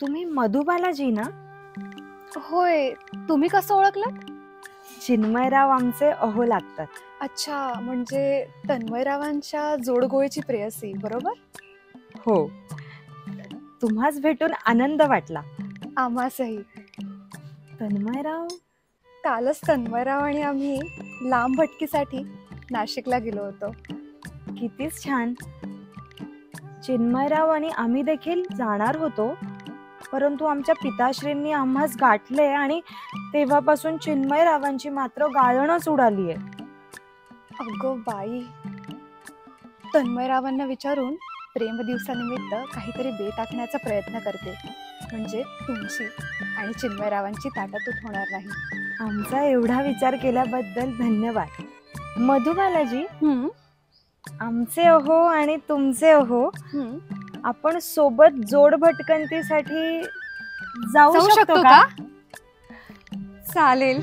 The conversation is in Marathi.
तुम्ही मधुबालाजी ना? होय, तुम्ही कसं ओळखलं? चिन्मयराव आमचे अहो लागतात. अच्छा, म्हणजे तन्मयरावांच्या जोडगोळीची प्रेयसी, बरोबर? हो. तुम्हास भेटून आनंद वाटला. आम्हासही. तन्मयराव? कालच तन्मयराव आणि आम्ही लांब भटकीसाठी नाशिकला गेलो होतो. कितीच छान. चिन्मयराव आणि आम्ही देखील जाणार होतो, परंतु आमच्या पिताश्रींनी आम्हास गाठले आणि तेव्हापासून चिन्मयरावांची मात्र गाळणच उडालीये. अगं बाई, तन्मयरावांना विचारून प्रेम दिवसानिमित्त काहीतरी बेत आखण्याचा प्रयत्न करते, म्हणजे तुमची आणि चिन्मयरावांची ताटातूट होणार नाही. आमचा एवढा विचार केल्याबद्दल धन्यवाद. मधुबालाजी, आमचे अहो आणि तुमचे अहो आपण सोबत जोड भटकंतीसाठी जाऊ शकतो का? चालेल.